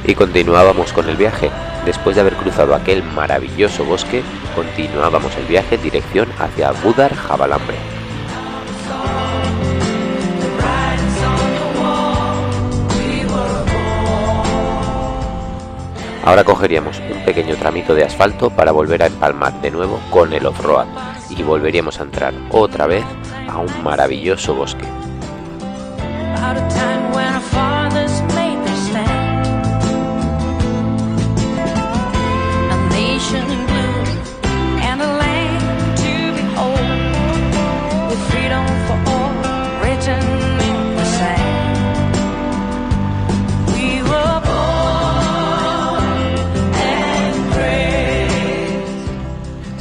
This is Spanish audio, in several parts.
Y continuábamos con el viaje. Después de haber cruzado aquel maravilloso bosque, continuábamos el viaje en dirección hacia Budar Javalambre. Ahora cogeríamos un pequeño tramito de asfalto para volver a empalmar de nuevo con el off-road y volveríamos a entrar otra vez a un maravilloso bosque.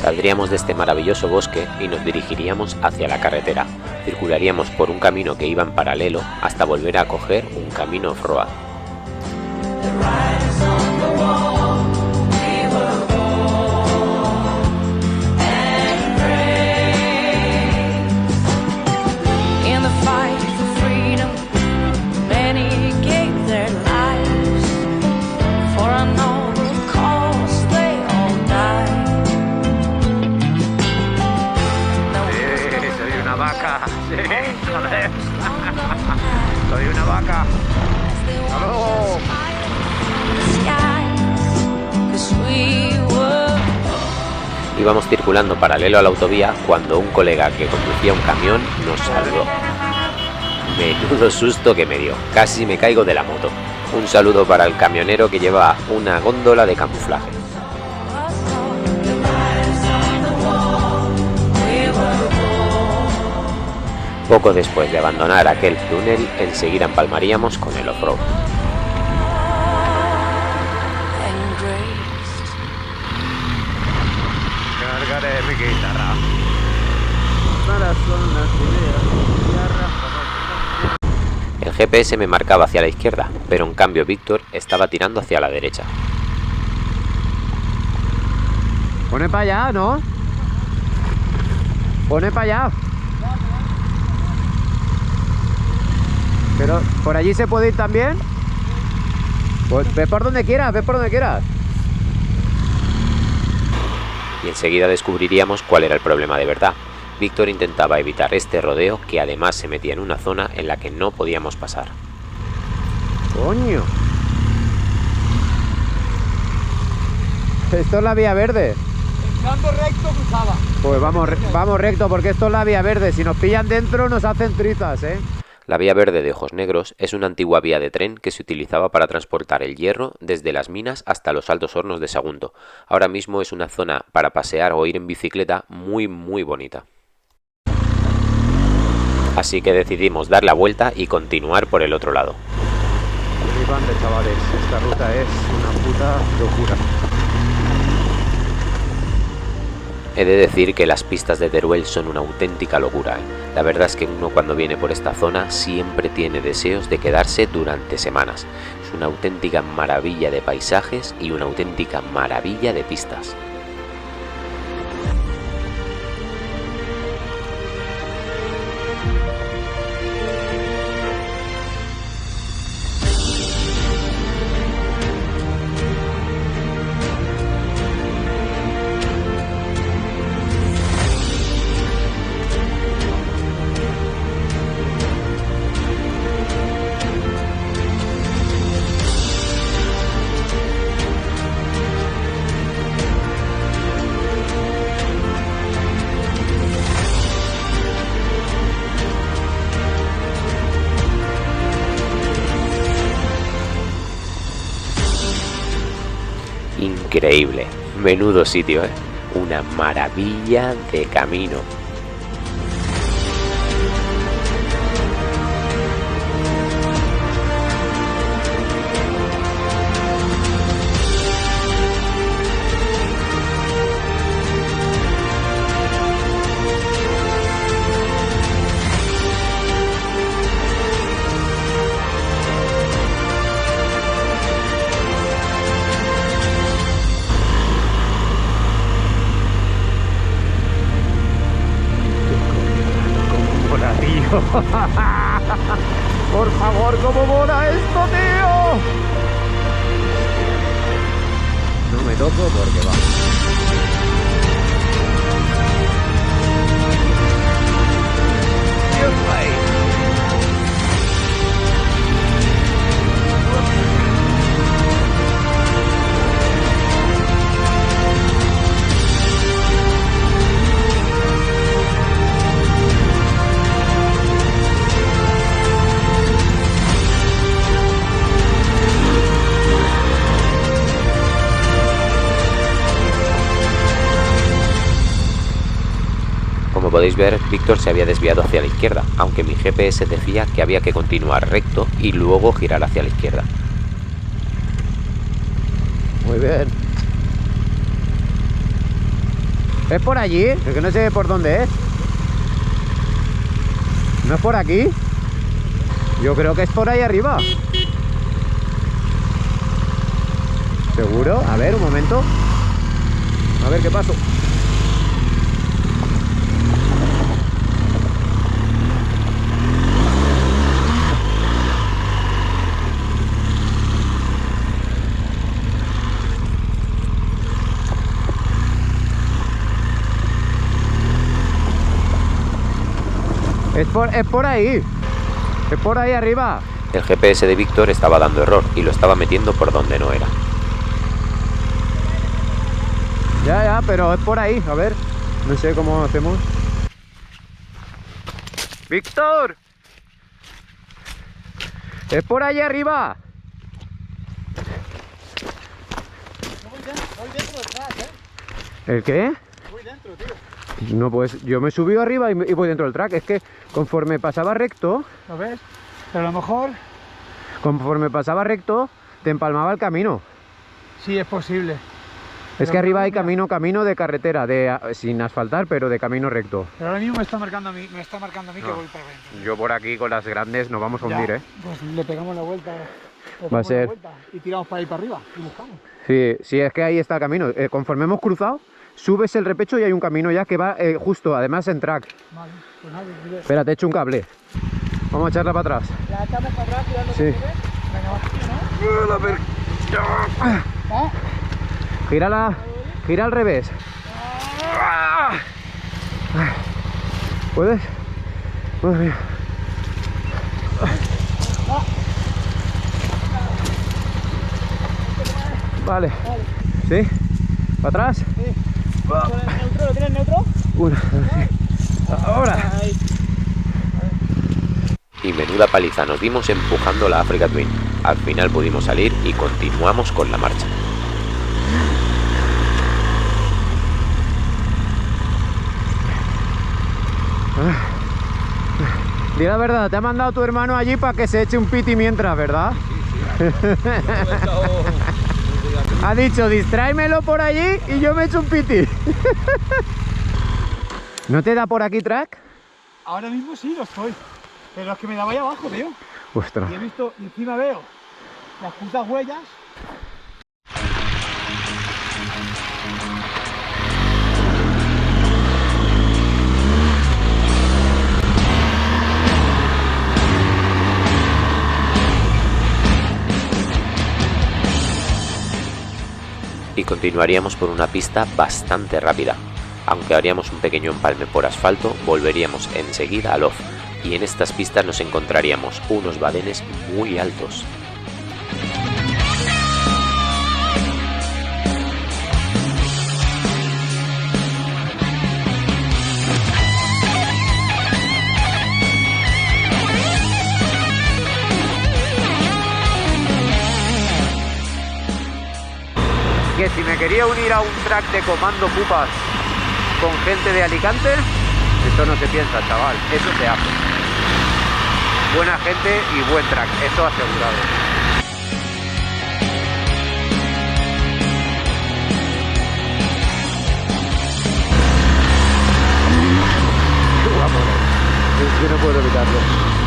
Saldríamos de este maravilloso bosque y nos dirigiríamos hacia la carretera. Circularíamos por un camino que iba en paralelo hasta volver a coger un camino off-road. Soy una vaca. ¡Hasta luego! Íbamos circulando paralelo a la autovía cuando un colega que conducía un camión nos saludó. Menudo susto que me dio, casi me caigo de la moto. Un saludo para el camionero que lleva una góndola de camuflaje. Poco después de abandonar aquel túnel, enseguida empalmaríamos con el off-road. Cargaré mi guitarra. El GPS me marcaba hacia la izquierda, pero en cambio Víctor estaba tirando hacia la derecha. Pone para allá, ¿no? Pone para allá. Pero por allí se puede ir también. Pues ve por donde quieras, ve por donde quieras. Y enseguida descubriríamos cuál era el problema de verdad. Víctor intentaba evitar este rodeo que además se metía en una zona en la que no podíamos pasar. ¡Coño! Esto es la vía verde. Entrando recto cruzaba. Pues vamos recto porque esto es la vía verde. Si nos pillan dentro nos hacen trizas, ¿eh? La vía verde de Ojos Negros es una antigua vía de tren que se utilizaba para transportar el hierro desde las minas hasta los altos hornos de Sagunto. Ahora mismo es una zona para pasear o ir en bicicleta muy bonita. Así que decidimos dar la vuelta y continuar por el otro lado. Flipante, chavales, esta ruta es una puta locura. He de decir que las pistas de Teruel son una auténtica locura, ¿eh? La verdad es que uno cuando viene por esta zona siempre tiene deseos de quedarse durante semanas. Es una auténtica maravilla de paisajes y una auténtica maravilla de pistas. Increíble, menudo sitio, ¿eh? Una maravilla de camino. Por favor, ¿cómo mola esto, tío? No me toco porque vamos. Como podéis ver, Víctor se había desviado hacia la izquierda, aunque mi GPS decía que había que continuar recto y luego girar hacia la izquierda. Muy bien. ¿Es por allí? Es que no sé por dónde es. ¿No es por aquí? Yo creo que es por ahí arriba. ¿Seguro? A ver, un momento. A ver qué pasó. Es por ahí. Es por ahí arriba. El GPS de Víctor estaba dando error y lo estaba metiendo por donde no era. Ya, pero es por ahí. A ver. No sé cómo hacemos. ¡Víctor! Es por ahí arriba. Voy dentro del track, ¿El qué? Voy dentro, tío. No, pues yo me subí arriba y voy dentro del track. Es que conforme pasaba recto, ¿Lo ves? Pero a lo mejor te empalmaba el camino. sí es posible. Es que arriba hay camino de carretera, sin asfaltar, pero de camino recto. Pero ahora mismo me está marcando a mí que voy para adentro. Yo por aquí con las grandes nos vamos a hundir, Ya, ¿eh? Pues le pegamos la vuelta. Va a ser. Y tiramos para ir para arriba y buscamos. Sí, es que ahí está el camino. Conforme hemos cruzado, subes el repecho y hay un camino ya que va justo, además en track. Vale, pues nada, Espera, te echo un cable. Vamos a echarla para atrás. la echamos para atrás tirando. Sí. Venga, va, ¿no? Gira al revés. ¿Puedes? Madre mía. Vale. ¿Sí? ¿Para atrás? Sí. ¿Con el neutro? ¿Lo tienes neutro? Una, dos, ahora. Ahí. Y menuda paliza nos dimos empujando la Africa Twin. Al final pudimos salir y continuamos con la marcha. Di la verdad, te ha mandado tu hermano allí para que se eche un piti mientras, ¿verdad? Ha dicho, distráemelo por allí y yo me echo un piti. ¿No te da por aquí track? Ahora mismo sí lo estoy. Pero es que me daba ahí abajo, tío. Ostras. Y he visto, y encima veo las putas huellas. Y continuaríamos por una pista bastante rápida. Aunque haríamos un pequeño empalme por asfalto, volveríamos enseguida al off, y en estas pistas nos encontraríamos unos badenes muy altos. Que si me quería unir a un track de comando pupas con gente de Alicante, esto no se piensa, chaval, eso se hace. Buena gente y buen track, eso asegurado. Yo no puedo evitarlo.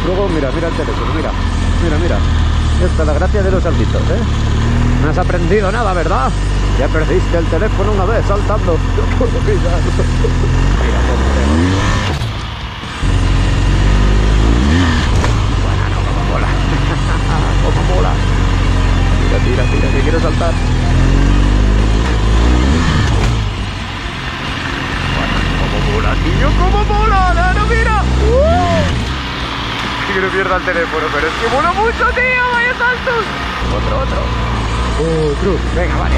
Luego mira el teléfono, mira. Esta es la gracia de los saltitos, ¿eh? No has aprendido nada, ¿verdad? Ya perdiste el teléfono una vez saltando. No puedo evitarlo. Mira cómo mola. Cómo mola. Tira, que quiero saltar. que no pierda el teléfono, pero es que mola mucho, tío, vaya saltos. Otro. Venga, vale.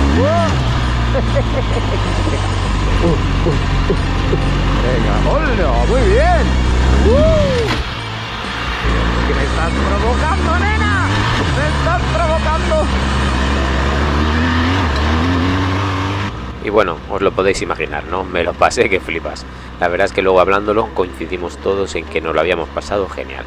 Venga, hola, muy bien. Que me estás provocando, nena. Me estás provocando. Y bueno, os lo podéis imaginar, ¿no? Me lo pasé que flipas. La verdad es que luego hablándolo coincidimos todos en que nos lo habíamos pasado genial.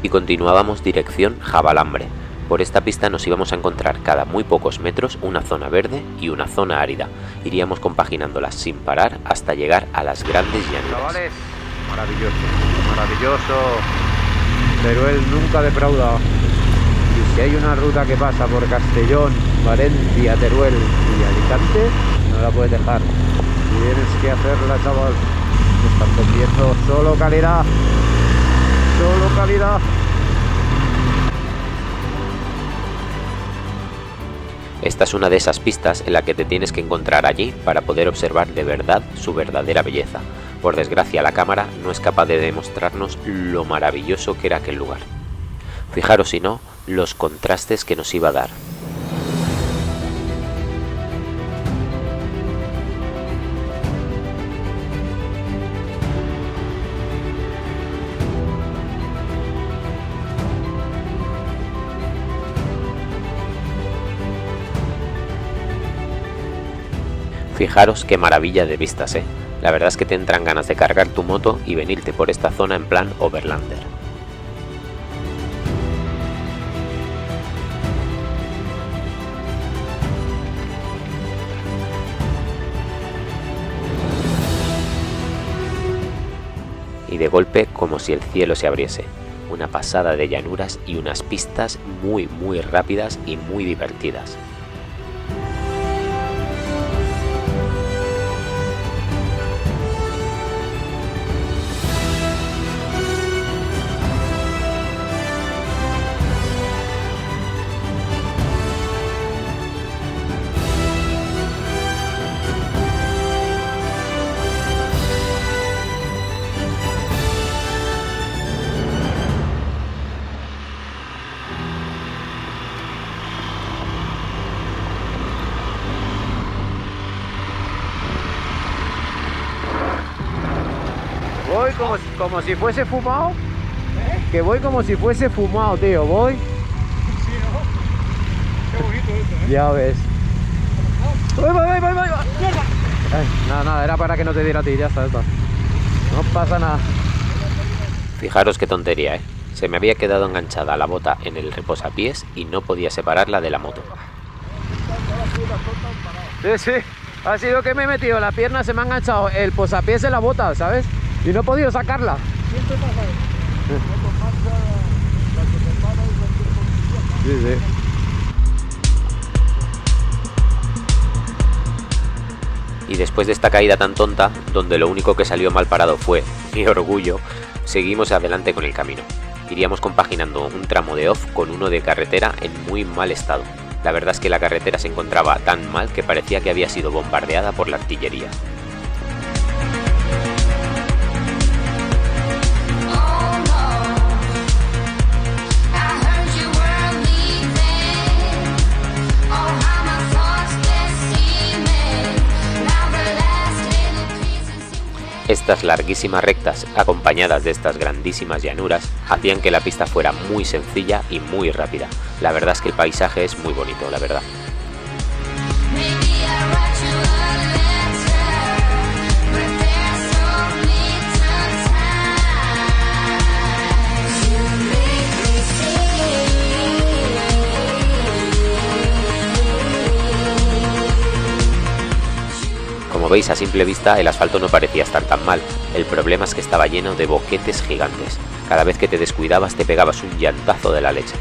Y continuábamos dirección Javalambre. Por esta pista nos íbamos a encontrar cada muy pocos metros una zona verde y una zona árida. Iríamos compaginándolas sin parar hasta llegar a las grandes llanuras. Chavales, maravilloso. Teruel nunca defrauda. Y si hay una ruta que pasa por Castellón, Valencia, Teruel y Alicante, no la puedes dejar. Tienes que hacerla, chaval. Están vendiendo solo calidad. Solo calidad. Esta es una de esas pistas en la que te tienes que encontrar allí para poder observar de verdad su verdadera belleza. Por desgracia, la cámara no es capaz de demostrarnos lo maravilloso que era aquel lugar. Fijaros si no, los contrastes que nos iba a dar. Fijaros qué maravilla de vistas, ¿eh? La verdad es que te entran ganas de cargar tu moto y venirte por esta zona en plan overlander. Y de golpe como si el cielo se abriese. Una pasada de llanuras y unas pistas muy rápidas y muy divertidas. Voy como si fuese fumado. Que voy como si fuese fumado, tío. Voy. Sí, ¿no? Qué bonito esto, ¿eh? Ya ves. Voy. Nada, era para que no te diera a ti, ya está. No pasa nada. Fijaros qué tontería, ¿eh? Se me había quedado enganchada la bota en el reposapiés y no podía separarla de la moto. Sí. Ha sido que me he metido la pierna, se me ha enganchado el posapiés en la bota, ¿sabes? Y no he podido sacarla. Siempre pasa eso. Sí. Y después de esta caída tan tonta, donde lo único que salió mal parado fue mi orgullo, seguimos adelante con el camino. Iríamos compaginando un tramo de off con uno de carretera en muy mal estado. La verdad es que la carretera se encontraba tan mal que parecía que había sido bombardeada por la artillería. Estas larguísimas rectas, acompañadas de estas grandísimas llanuras, hacían que la pista fuera muy sencilla y muy rápida. La verdad es que el paisaje es muy bonito, la verdad. Como veis, a simple vista el asfalto no parecía estar tan mal. El problema es que estaba lleno de boquetes gigantes. Cada vez que te descuidabas te pegabas un llantazo de la leche.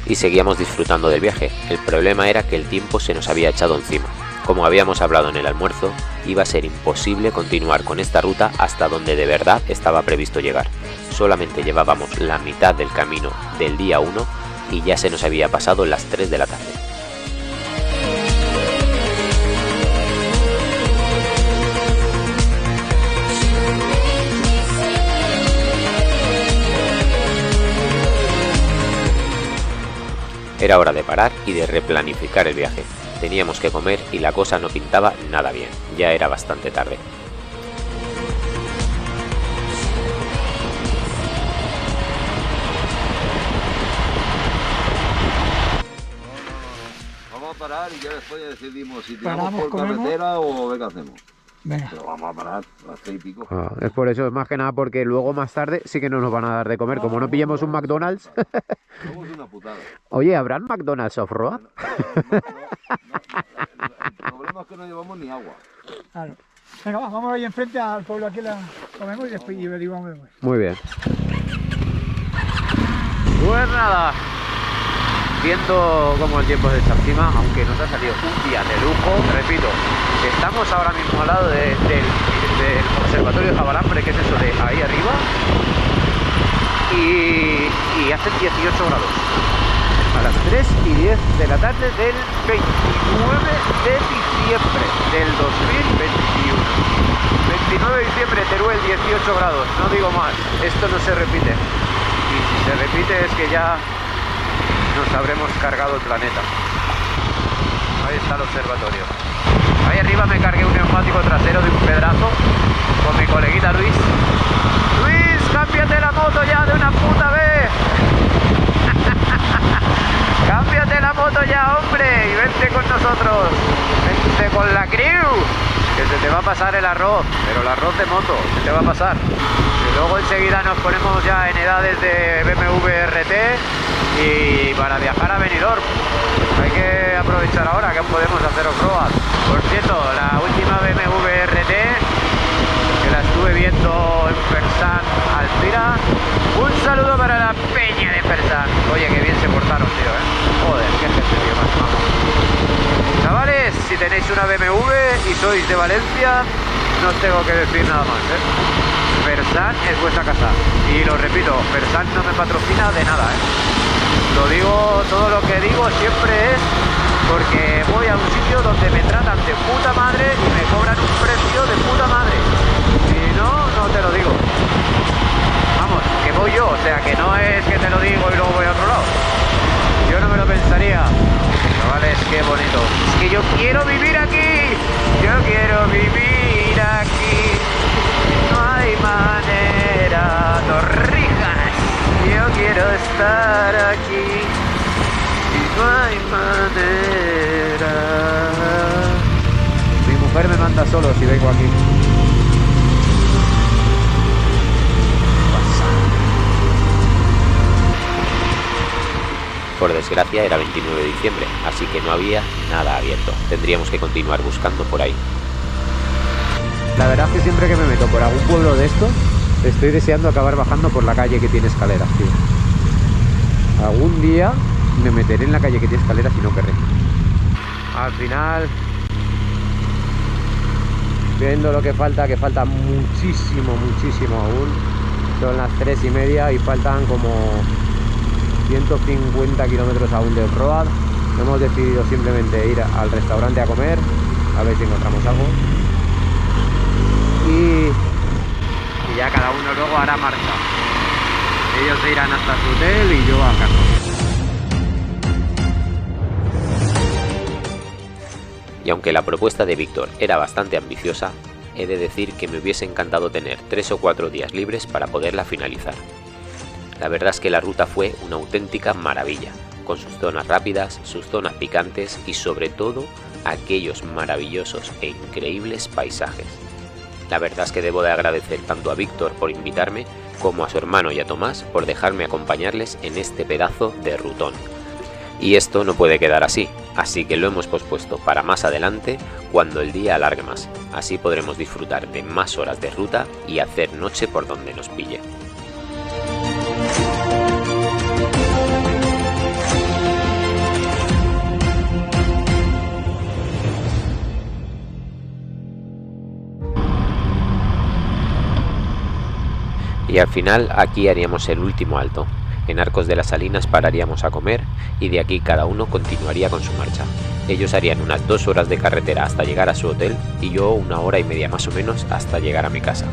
Y seguíamos disfrutando del viaje. El problema era que el tiempo se nos había echado encima. Como habíamos hablado en el almuerzo, iba a ser imposible continuar con esta ruta hasta donde de verdad estaba previsto llegar. Solamente llevábamos la mitad del camino del día 1 y ya se nos había pasado las 3 de la tarde. Era hora de parar y de replanificar el viaje. Teníamos que comer y la cosa no pintaba nada bien. Ya era bastante tarde. Vamos a parar y ya después ya decidimos si Paramos, tiramos por comemos. carretera o ver qué hacemos. Venga. Pero vamos a parar a las 6 y pico. Es por eso, es más que nada porque luego más tarde sí que no nos van a dar de comer. Como no pillemos un McDonald's. Somos una putada. Oye, ¿habrán McDonald's off-road? El problema es que no llevamos ni agua. Claro. Venga, vamos ahí enfrente al pueblo, aquí la comemos y después y averiguamos después. Muy bien. Pues nada, viendo cómo el tiempo se echa encima, aunque nos ha salido un día de lujo, repito, estamos ahora mismo al lado del observatorio de Jabalambre, que es eso de ahí arriba, y hace 18 grados. A las 3 y 10 de la tarde del 29 de diciembre del 2021. 29 de diciembre, Teruel, 18 grados, no digo más, esto no se repite. Y si se repite es que ya nos habremos cargado el planeta. Ahí está el observatorio. Ahí arriba me cargué un neumático trasero de un pedrazo con mi coleguita Luis. Luis, cámbiate la moto ya de una puta vez. Cámbiate la moto ya, hombre, y vente con nosotros. Vente con la crew. Que se te va a pasar el arroz, pero el arroz de moto, se te va a pasar. Y luego enseguida nos ponemos ya en edades de BMW RT y para viajar a Benidorm. Hay que aprovechar ahora que podemos hacer off-road. Por cierto, la última BMW RT, que la estuve viendo en Fersan Alcira. Un saludo para la peña de Fersan. Oye, que bien se portaron, tío, Joder, qué gente, tío, más majo. Chavales, si tenéis una BMW y sois de Valencia, no os tengo que decir nada más, Fersan es vuestra casa. Y lo repito, Fersan no me patrocina de nada, Lo digo, todo lo que digo siempre es porque voy a un sitio donde me tratan de puta madre y me cobran un precio de puta madre. Si no, no te lo digo. Vamos, que voy yo, o sea que no es que te lo digo y luego voy a otro lado. Yo no me lo pensaría. Chavales, qué bonito. Es que yo quiero vivir aquí. Yo quiero vivir aquí. No hay manera. Torrijas. Yo quiero estar aquí. No hay manera. Mi mujer me manda solo si vengo aquí. Por desgracia era 29 de diciembre, así que no había nada abierto. Tendríamos que continuar buscando por ahí. La verdad es que siempre que me meto por algún pueblo de estos, estoy deseando acabar bajando por la calle que tiene escaleras, tío. Algún día me meteré en la calle que tiene escaleras y no querré. Al final, viendo lo que falta muchísimo, muchísimo aún. Son las 3:30 y faltan como 150 kilómetros aún de off-road. Hemos decidido simplemente ir al restaurante a comer, a ver si encontramos algo. Y ya cada uno luego hará marcha. Ellos se irán hasta su hotel y yo a casa. Y aunque la propuesta de Víctor era bastante ambiciosa, he de decir que me hubiese encantado tener 3 o 4 días libres para poderla finalizar. La verdad es que la ruta fue una auténtica maravilla, con sus zonas rápidas, sus zonas picantes y sobre todo aquellos maravillosos e increíbles paisajes. La verdad es que debo de agradecer tanto a Víctor por invitarme como a su hermano y a Tomás por dejarme acompañarles en este pedazo de rutón. Y esto no puede quedar así que lo hemos pospuesto para más adelante cuando el día alargue más. Así podremos disfrutar de más horas de ruta y hacer noche por donde nos pille. Y al final aquí haríamos el último alto. En Arcos de las Salinas pararíamos a comer y de aquí cada uno continuaría con su marcha. Ellos harían unas 2 horas de carretera hasta llegar a su hotel y yo 1 hora y media más o menos hasta llegar a mi casa.